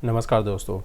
नमस्कार दोस्तों।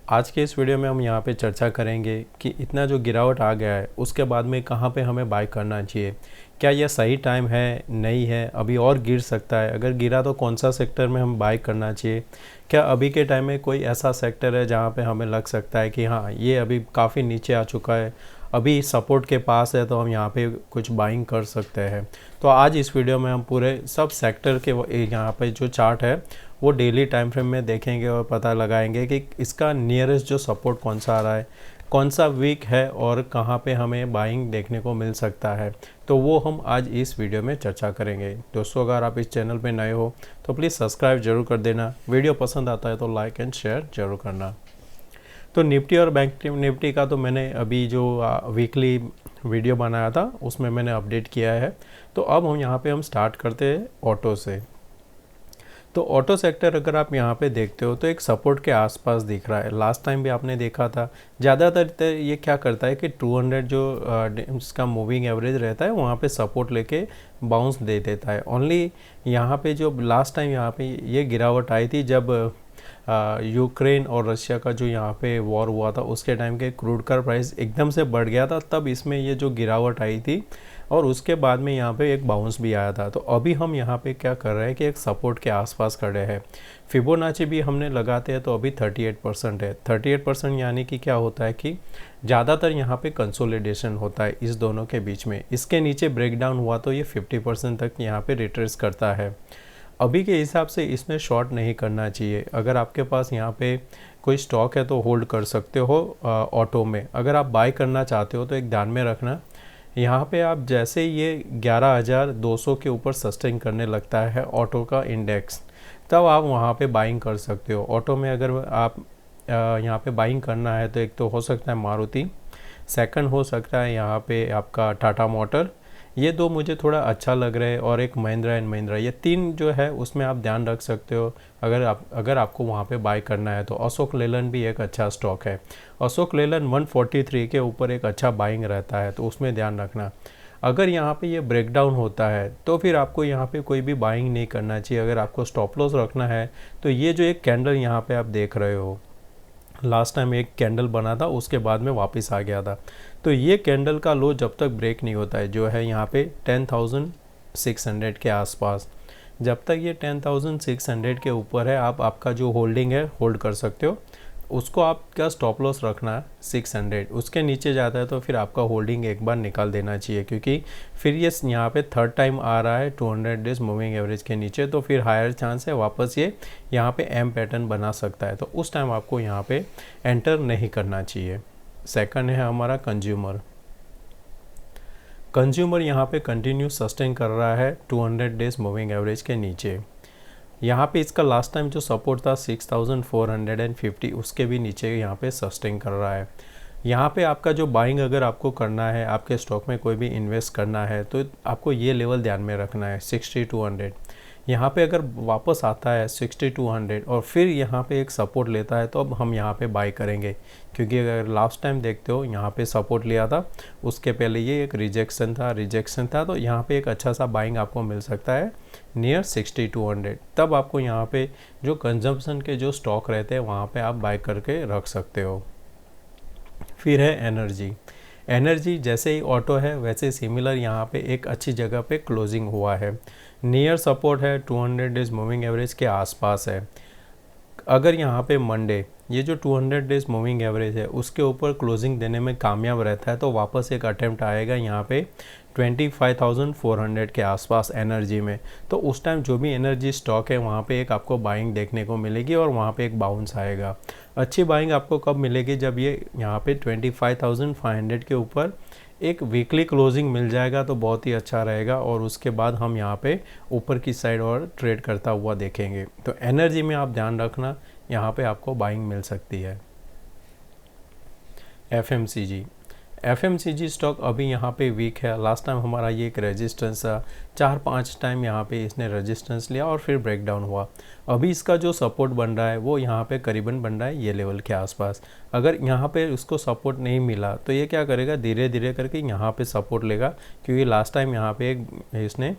आज के इस वीडियो में हम यहाँ पे चर्चा करेंगे कि इतना जो गिरावट आ गया है उसके बाद में कहाँ पे हमें बाय करना चाहिए। क्या यह सही टाइम है, नहीं है, अभी और गिर सकता है, अगर गिरा तो कौन सा सेक्टर में हम बाय करना चाहिए। क्या अभी के टाइम में कोई ऐसा सेक्टर है जहाँ पे हमें लग सकता है कि हाँ ये अभी काफ़ी नीचे आ चुका है, अभी सपोर्ट के पास है, तो हम यहाँ पे कुछ बाइंग कर सकते हैं। तो आज इस वीडियो में हम पूरे सब सेक्टर के यहाँ पे जो चार्ट है वो डेली टाइम फ्रेम में देखेंगे और पता लगाएंगे कि इसका नियरेस्ट जो सपोर्ट कौन सा आ रहा है, कौन सा वीक है और कहाँ पे हमें बाइंग देखने को मिल सकता है। तो वो हम आज इस वीडियो में चर्चा करेंगे। दोस्तों, अगर आप इस चैनल पे नए हो तो प्लीज़ सब्सक्राइब जरूर कर देना, वीडियो पसंद आता है तो लाइक एंड शेयर जरूर करना। तो निफ्टी और बैंक निफ्टी का तो मैंने अभी जो वीकली वीडियो बनाया था उसमें मैंने अपडेट किया है। तो अब हम स्टार्ट करते हैं ऑटो से। तो ऑटो सेक्टर अगर आप यहाँ पे देखते हो तो एक सपोर्ट के आसपास दिख रहा है। लास्ट टाइम भी आपने देखा था। ज़्यादातर ये क्या करता है कि 200 जो इसका मूविंग एवरेज रहता है वहाँ पे सपोर्ट लेके बाउंस दे देता है। ओनली यहाँ पे जो लास्ट टाइम यहाँ पे ये गिरावट आई थी जब यूक्रेन और रशिया का जो यहाँ पे वॉर हुआ था उसके टाइम के क्रूड का प्राइस एकदम से बढ़ गया था, तब इसमें ये जो गिरावट आई थी और उसके बाद में यहाँ पे एक बाउंस भी आया था। तो अभी हम यहाँ पे क्या कर रहे हैं कि एक सपोर्ट के आसपास खड़े हैं। फिबोनाची भी हमने लगाते हैं तो अभी 38% है। 38% यानी कि क्या होता है कि ज़्यादातर यहाँ पे कंसोलिडेशन होता है इस दोनों के बीच में। इसके नीचे ब्रेकडाउन हुआ तो ये 50% तक यहाँ पे रिट्रेस करता है। अभी के हिसाब से इसमें शॉर्ट नहीं करना चाहिए। अगर आपके पास यहाँ पे कोई स्टॉक है तो होल्ड कर सकते हो ऑटो में। अगर आप बाय करना चाहते हो तो एक ध्यान में रखना, यहाँ पे आप जैसे ये 11,200 के ऊपर सस्टेन करने लगता है ऑटो का इंडेक्स, तब आप वहाँ पे बाइंग कर सकते हो। ऑटो में अगर आप यहाँ पे बाइंग करना है तो एक तो हो सकता है मारुति, सेकंड हो सकता है यहाँ पे आपका टाटा मोटर, ये दो मुझे थोड़ा अच्छा लग रहा है, और एक महिंद्रा एंड महिंद्रा। ये तीन जो है उसमें आप ध्यान रख सकते हो अगर आपको वहाँ पे बाय करना है। तो अशोक लेलैंड भी एक अच्छा स्टॉक है। अशोक लेलैंड 143 के ऊपर एक अच्छा बाइंग रहता है, तो उसमें ध्यान रखना। अगर यहाँ पे ये ब्रेकडाउन होता है तो फिर आपको यहाँ पे कोई भी बाइंग नहीं करना चाहिए। अगर आपको स्टॉप लॉस रखना है तो ये जो एक कैंडल यहाँ पे आप देख रहे हो, लास्ट टाइम एक कैंडल बना था उसके बाद में वापस आ गया था, तो ये कैंडल का लो जब तक ब्रेक नहीं होता है जो है यहाँ पे 10,600 के आसपास, जब तक ये 10,600 के ऊपर है आप आपका जो होल्डिंग है होल्ड कर सकते हो। उसको आपका स्टॉप लॉस रखना है 600। उसके नीचे जाता है तो फिर आपका होल्डिंग एक बार निकाल देना चाहिए, क्योंकि फिर ये यहाँ पे थर्ड टाइम आ रहा है 200 डेज मूविंग एवरेज के नीचे, तो फिर हायर चांस है वापस ये यहाँ पे एम पैटर्न बना सकता है। तो उस टाइम आपको यहाँ पे एंटर नहीं करना चाहिए। सेकंड है हमारा कंज्यूमर यहाँ पे कंटिन्यू सस्टेन कर रहा है 200 डेज मूविंग एवरेज के नीचे। यहाँ पे इसका लास्ट टाइम जो सपोर्ट था 6,450, उसके भी नीचे यहाँ पे सस्टेन कर रहा है। यहाँ पे आपका जो बाइंग अगर आपको करना है, आपके स्टॉक में कोई भी इन्वेस्ट करना है, तो आपको ये लेवल ध्यान में रखना है 6200। यहाँ पे अगर वापस आता है 6200 और फिर यहाँ पे एक सपोर्ट लेता है तो अब हम यहाँ पे बाय करेंगे, क्योंकि अगर लास्ट टाइम देखते हो यहाँ पे सपोर्ट लिया था, उसके पहले ये एक रिजेक्शन था, तो यहाँ पे एक अच्छा सा बाइंग आपको मिल सकता है नियर 6200। तब आपको यहाँ पे जो कंजम्पशन के जो स्टॉक रहते हैं वहाँ पे आप बाय करके रख सकते हो। फिर है एनर्जी जैसे ही ऑटो है वैसे सिमिलर यहाँ पे एक अच्छी जगह पे क्लोजिंग हुआ है। नियर सपोर्ट है 200 डेज मूविंग एवरेज के आसपास है। अगर यहाँ पे मंडे ये जो 200 डेज मूविंग एवरेज है उसके ऊपर क्लोजिंग देने में कामयाब रहता है तो वापस एक अटेम्प्ट आएगा यहाँ पे 25,400 के आसपास एनर्जी में। तो उस टाइम जो भी एनर्जी स्टॉक है वहाँ पे एक आपको बाइंग देखने को मिलेगी और वहाँ पे एक बाउंस आएगा। अच्छी बाइंग आपको कब मिलेगी? जब ये यहाँ पे 25,500 के ऊपर एक वीकली क्लोजिंग मिल जाएगा तो बहुत ही अच्छा रहेगा, और उसके बाद हम यहाँ पे ऊपर की साइड और ट्रेड करता हुआ देखेंगे। तो एनर्जी में आप ध्यान रखना, यहाँ पे आपको बाइंग मिल सकती है। एफएमसीजी स्टॉक अभी यहाँ पे वीक है। लास्ट टाइम हमारा ये एक रेजिस्टेंस था 4-5 टाइम यहाँ पे इसने रेजिस्टेंस लिया और फिर ब्रेक डाउन हुआ। अभी इसका जो सपोर्ट बन रहा है वो यहाँ पे करीबन बन रहा है ये लेवल के आसपास। अगर यहाँ पे उसको सपोर्ट नहीं मिला तो ये क्या करेगा, धीरे धीरे करके यहाँ पे सपोर्ट लेगा, क्योंकि लास्ट टाइम यहाँ पे इसने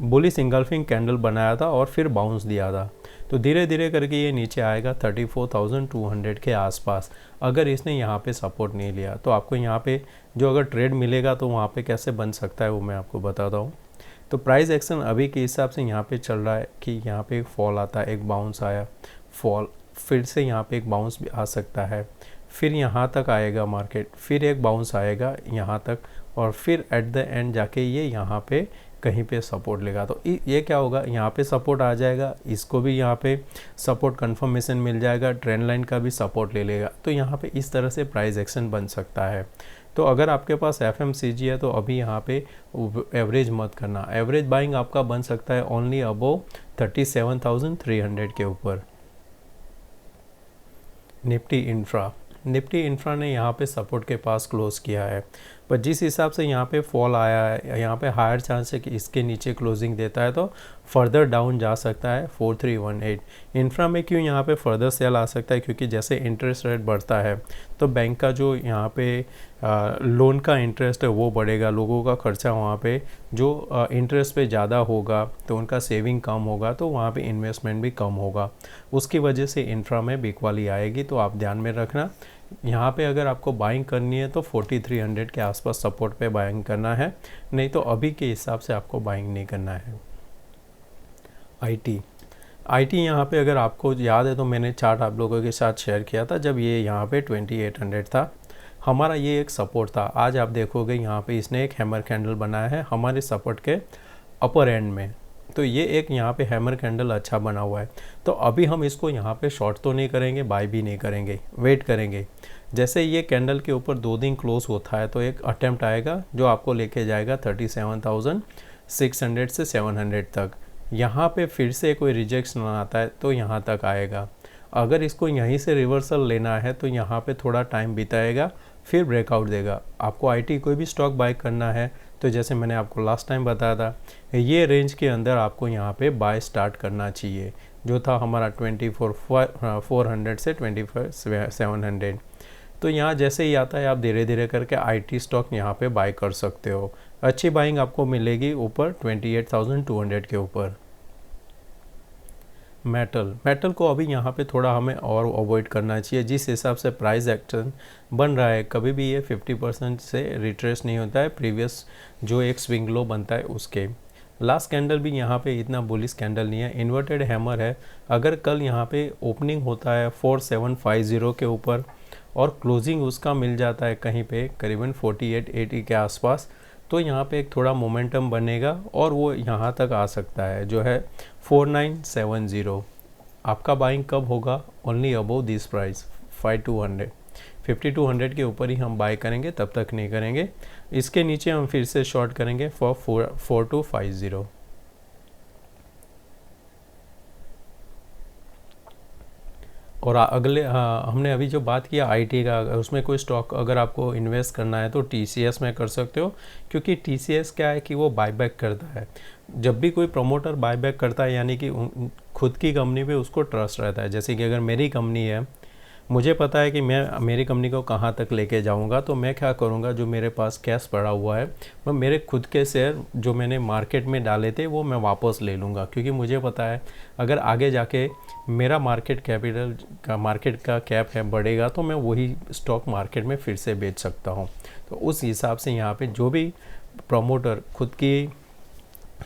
बुलिश इंगल्फिंग कैंडल बनाया था और फिर बाउंस दिया था। तो धीरे धीरे करके ये नीचे आएगा 34,200 के आसपास। अगर इसने यहाँ पे सपोर्ट नहीं लिया तो आपको यहाँ पे जो अगर ट्रेड मिलेगा तो वहाँ पे कैसे बन सकता है वो मैं आपको बताता हूँ। तो प्राइस एक्शन अभी के हिसाब से यहाँ पे चल रहा है कि यहाँ पे एक फॉल आता है, एक बाउंस आया, फॉल, फिर से यहाँ पे एक बाउंस भी आ सकता है, फिर यहाँ तक आएगा मार्केट, फिर एक बाउंस आएगा यहाँ तक, और फिर एट द एंड जाके ये यहाँ पे कहीं पे सपोर्ट लेगा। तो ये क्या होगा, यहाँ पे सपोर्ट आ जाएगा, इसको भी यहाँ पे सपोर्ट कंफर्मेशन मिल जाएगा, ट्रेंड लाइन का भी सपोर्ट ले लेगा। तो यहाँ पे इस तरह से प्राइस एक्शन बन सकता है। तो अगर आपके पास FMCG है तो अभी यहाँ पे एवरेज मत करना। एवरेज बाइंग आपका बन सकता है ओनली अबोव 37,300 के ऊपर। निफ्टी इंफ्रा ने यहाँ पे सपोर्ट के पास क्लोज किया है, पर जिस हिसाब से यहाँ पे फॉल आया है, यहाँ पे हायर चांस है कि इसके नीचे क्लोजिंग देता है तो फर्दर डाउन जा सकता है 4318। इंफ्रा में क्यों यहाँ पे फर्दर सेल आ सकता है, क्योंकि जैसे इंटरेस्ट रेट बढ़ता है तो बैंक का जो यहाँ पे लोन का इंटरेस्ट है वो बढ़ेगा, लोगों का खर्चा वहाँ पे जो इंटरेस्ट पे ज़्यादा होगा तो उनका सेविंग कम होगा, तो वहाँ पे इन्वेस्टमेंट भी कम होगा, उसकी वजह से इंफ्रा में बिकवाली आएगी। तो आप ध्यान में रखना, यहाँ पे अगर आपको बाइंग करनी है तो 4300 के आसपास सपोर्ट पे बाइंग करना है, नहीं तो अभी के हिसाब से आपको बाइंग नहीं करना है। आईटी यहाँ पे अगर आपको याद है तो मैंने चार्ट आप लोगों के साथ शेयर किया था जब ये यहाँ पे 2800 था, हमारा ये एक सपोर्ट था। आज आप देखोगे यहाँ पे इसने एक हैमर कैंडल बनाया है हमारे सपोर्ट के अपर एंड में, तो ये एक यहाँ पे हैमर कैंडल अच्छा बना हुआ है। तो अभी हम इसको यहाँ पे शॉर्ट तो नहीं करेंगे, बाय भी नहीं करेंगे, वेट करेंगे। जैसे ये कैंडल के ऊपर 2 दिन क्लोज होता है तो एक अटेम्प्ट आएगा जो आपको लेके जाएगा 37,600 से 700 तक। यहाँ पे फिर से कोई रिजेक्शन आता है तो यहाँ तक आएगा। अगर इसको यहीं से रिवर्सल लेना है तो यहाँ पे थोड़ा टाइम बिताएगा, फिर ब्रेकआउट देगा। आपको आईटी कोई भी स्टॉक बाय करना है तो जैसे मैंने आपको लास्ट टाइम बताया था, ये रेंज के अंदर आपको यहाँ पे बाय स्टार्ट करना चाहिए, जो था हमारा 24,400 से 25,700। तो यहाँ जैसे ही आता है आप धीरे धीरे करके आईटी स्टॉक यहाँ पे बाय कर सकते हो। अच्छी बाइंग आपको मिलेगी ऊपर 28,200 के ऊपर। मेटल को अभी यहाँ पे थोड़ा हमें और अवॉइड करना चाहिए। जिस हिसाब से प्राइस एक्शन बन रहा है, कभी भी ये 50% से रिट्रेस नहीं होता है प्रीवियस जो एक स्विंग लो बनता है उसके। लास्ट कैंडल भी यहाँ पे इतना बुलिश कैंडल नहीं है, इन्वर्टेड हैमर है। अगर कल यहाँ पे ओपनिंग होता है 4750 के ऊपर और क्लोजिंग उसका मिल जाता है कहीं पे करीबन 4880 के आसपास, तो यहाँ पे एक थोड़ा मोमेंटम बनेगा और वो यहाँ तक आ सकता है जो है 4970। आपका बाइंग कब होगा, ओनली अबोव दिस प्राइस 5200 के ऊपर ही हम बाय करेंगे, तब तक नहीं करेंगे। इसके नीचे हम फिर से शॉर्ट करेंगे फॉर 4250। और अगले हमने अभी जो बात किया आईटी का, उसमें कोई स्टॉक अगर आपको इन्वेस्ट करना है तो टीसीएस में कर सकते हो, क्योंकि टीसीएस क्या है कि वो बायबैक करता है। जब भी कोई प्रमोटर बायबैक करता है यानी कि खुद की कंपनी पे उसको ट्रस्ट रहता है। जैसे कि अगर मेरी कंपनी है, मुझे पता है कि मैं मेरी कंपनी को कहाँ तक लेके जाऊँगा, तो मैं क्या करूँगा, जो मेरे पास कैश पड़ा हुआ है मैं मेरे खुद के शेयर जो मैंने मार्केट में डाले थे वो मैं वापस ले लूँगा, क्योंकि मुझे पता है अगर आगे जाके मेरा मार्केट का कैप है बढ़ेगा तो मैं वही स्टॉक मार्केट में फिर से बेच सकता हूँ। तो उस हिसाब से यहाँ पर जो भी प्रमोटर खुद की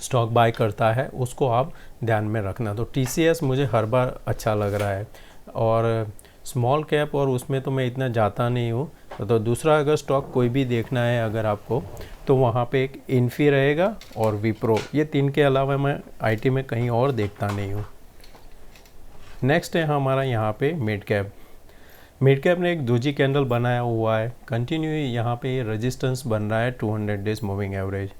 स्टॉक बाय करता है उसको आप ध्यान में रखना। तो टीसीएस मुझे हर बार अच्छा लग रहा है, और स्मॉल कैप और उसमें तो मैं इतना जाता नहीं हूँ। तो दूसरा अगर स्टॉक कोई भी देखना है अगर आपको, तो वहाँ पे एक इन्फी रहेगा और विप्रो, ये 3 के अलावा मैं आईटी में कहीं और देखता नहीं हूँ। नेक्स्ट है हमारा यहाँ पे मिड कैप ने एक दूजी कैंडल बनाया हुआ है, कंटिन्यू यहाँ पे रेजिस्टेंस बन रहा है 200 डेज मूविंग एवरेज।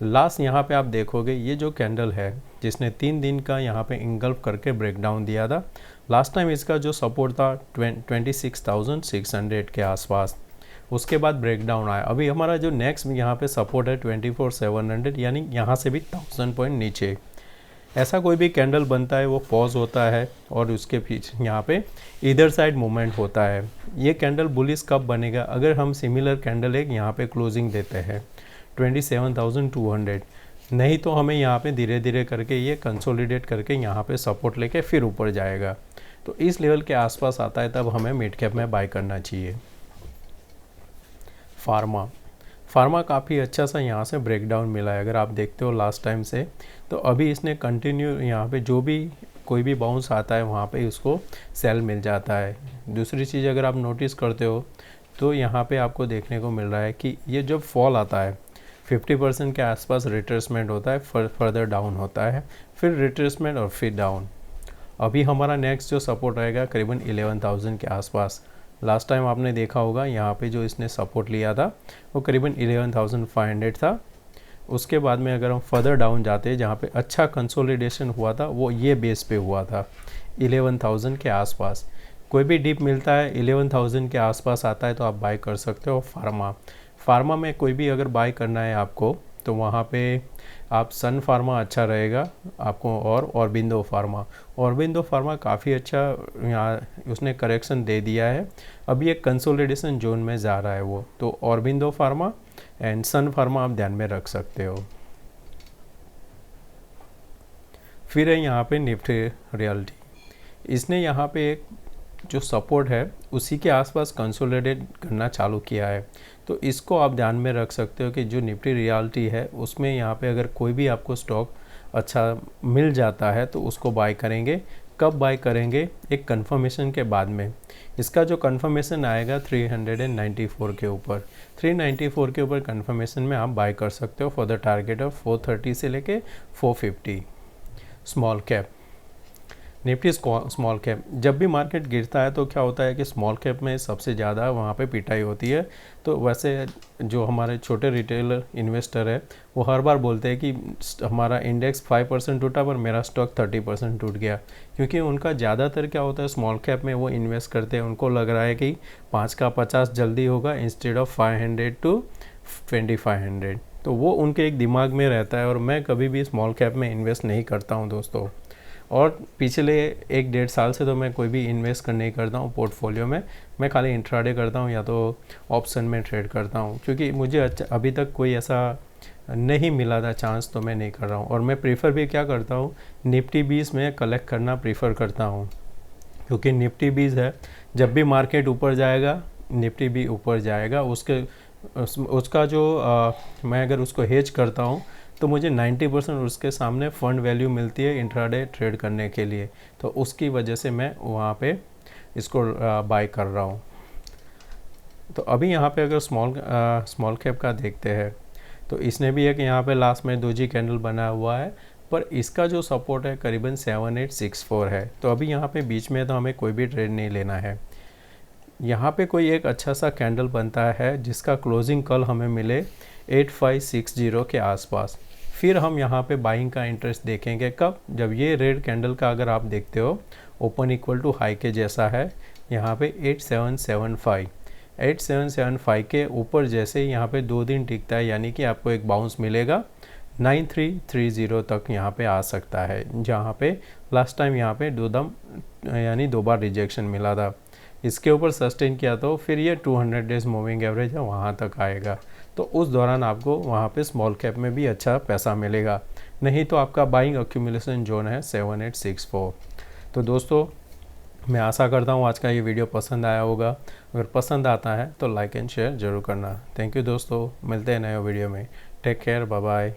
लास्ट यहाँ पे आप देखोगे ये जो कैंडल है जिसने 3 दिन का यहाँ पे इंगल्फ करके ब्रेकडाउन दिया था, लास्ट टाइम इसका जो सपोर्ट था 26,600 के आसपास, उसके बाद ब्रेकडाउन आया। अभी हमारा जो नेक्स्ट यहाँ पे सपोर्ट है 24,700, यानी यहाँ से भी 1000 पॉइंट नीचे। ऐसा कोई भी कैंडल बनता है वो पॉज होता है और उसके पीछे यहाँ पे इधर साइड मूवमेंट होता है। ये कैंडल बुलिश कब बनेगा? अगर हम सिमिलर कैंडल एक यहाँ पे क्लोजिंग देते हैं 27,200, नहीं तो हमें यहाँ पे धीरे धीरे करके ये कंसोलिडेट करके यहाँ पे सपोर्ट लेके फिर ऊपर जाएगा। तो इस लेवल के आसपास आता है तब हमें मिड कैप में बाय करना चाहिए। फार्मा काफ़ी अच्छा सा यहाँ से ब्रेकडाउन मिला है, अगर आप देखते हो लास्ट टाइम से। तो अभी इसने कंटिन्यू यहाँ पे जो भी कोई भी बाउंस आता है वहाँ पे उसको सेल मिल जाता है। दूसरी चीज़ अगर आप नोटिस करते हो तो यहाँ पे आपको देखने को मिल रहा है कि ये जब फॉल आता है 50% के आसपास रिट्रेसमेंट होता है, फर्दर डाउन होता है, फिर रिट्रेसमेंट और फिर डाउन। अभी हमारा नेक्स्ट जो सपोर्ट रहेगा करीबन 11,000 के आसपास। लास्ट टाइम आपने देखा होगा यहाँ पे जो इसने सपोर्ट लिया था वो करीबन 11,500 था। उसके बाद में अगर हम फर्दर डाउन जाते हैं जहाँ पे अच्छा कंसोलिडेशन हुआ था वो ये बेस पे हुआ था 11,000 के आसपास। कोई भी डिप मिलता है 11,000 के आसपास आता है तो आप बाय कर सकते हो। फार्मा में कोई भी अगर बाय करना है आपको तो वहाँ पे आप सन फार्मा अच्छा रहेगा आपको, और ऑरबिंदो फार्मा काफ़ी अच्छा यहाँ उसने करेक्शन दे दिया है। अभी एक कंसोलिडेशन जोन में जा रहा है वो, तो Aurobindo pharma and Sun pharma आप ध्यान में रख सकते हो। फिर है यहाँ पे निफ्टी रियल्टी, इसने यहाँ पे एक जो सपोर्ट है उसी के आसपास कंसोलिडेट करना चालू किया है। तो इसको आप ध्यान में रख सकते हो कि जो निफ्टी रियल्टी है उसमें यहाँ पे अगर कोई भी आपको स्टॉक अच्छा मिल जाता है तो उसको बाय करेंगे। कब बाय करेंगे? एक कंफर्मेशन के बाद में। इसका जो कंफर्मेशन आएगा 394 के ऊपर, 394 के ऊपर कंफर्मेशन में आप बाय कर सकते हो फॉर द टारगेट ऑफ 430 से लेके 450। Small cap, Nifty small cap, जब भी मार्केट गिरता है तो क्या होता है कि स्मॉल कैप में सबसे ज़्यादा वहाँ पे पिटाई होती है। तो वैसे जो हमारे छोटे रिटेलर इन्वेस्टर है वो हर बार बोलते हैं कि हमारा इंडेक्स 5% टूटा पर मेरा स्टॉक 30% टूट गया, क्योंकि उनका ज़्यादातर क्या होता है स्मॉल कैप में वो इन्वेस्ट करते हैं। उनको लग रहा है कि 5 का 50 जल्दी होगा इंस्टेड ऑफ 500 to 2500। तो वो उनके एक दिमाग में रहता है, और मैं कभी भी स्मॉल कैप में इन्वेस्ट नहीं करता हूँ दोस्तों। और पिछले 1-1.5 साल से तो मैं कोई भी इन्वेस्ट नहीं करता हूँ पोर्टफोलियो में। मैं खाली इंट्राडे करता हूँ या तो ऑप्शन में ट्रेड करता हूँ, क्योंकि मुझे अभी तक कोई ऐसा नहीं मिला था चांस, तो मैं नहीं कर रहा हूँ। और मैं प्रीफर भी क्या करता हूँ, निफ्टी 20 में कलेक्ट करना प्रीफर करता हूँ, क्योंकि निफ्टी 20 है, जब भी मार्केट ऊपर जाएगा निफ्टी भी ऊपर जाएगा। उसका जो मैं अगर उसको हेज करता हूँ तो मुझे 90% उसके सामने फंड वैल्यू मिलती है इंट्राडे ट्रेड करने के लिए। तो उसकी वजह से मैं वहाँ पे इसको बाय कर रहा हूँ। तो अभी यहाँ पे अगर स्मॉल कैप का देखते हैं तो इसने भी एक यहाँ पे लास्ट में दोजी कैंडल बना हुआ है, पर इसका जो सपोर्ट है करीबन 7864 है। तो अभी यहाँ पे बीच में तो हमें कोई भी ट्रेड नहीं लेना है। यहाँ पे कोई एक अच्छा सा कैंडल बनता है जिसका क्लोजिंग कल हमें मिले 8560 के आसपास, फिर हम यहाँ पे बाइंग का इंटरेस्ट देखेंगे। कब? जब ये रेड कैंडल का अगर आप देखते हो ओपन इक्वल टू हाई के जैसा है यहाँ पे 8775 के ऊपर जैसे यहाँ पे 2 दिन टिकता है, यानी कि आपको एक बाउंस मिलेगा 9330 तक यहाँ पे आ सकता है, जहाँ पे लास्ट टाइम यहाँ पे 2 बार रिजेक्शन मिला था। इसके ऊपर सस्टेन किया तो फिर ये 200 डेज मूविंग एवरेज है वहाँ तक आएगा। तो उस दौरान आपको वहाँ पे स्मॉल कैप में भी अच्छा पैसा मिलेगा, नहीं तो आपका बाइंग एक्यूमुलेशन जोन है 7864। तो दोस्तों मैं आशा करता हूँ आज का ये वीडियो पसंद आया होगा। अगर पसंद आता है तो लाइक एंड शेयर ज़रूर करना। थैंक यू दोस्तों, मिलते हैं नए वीडियो में। Take care, bye bye.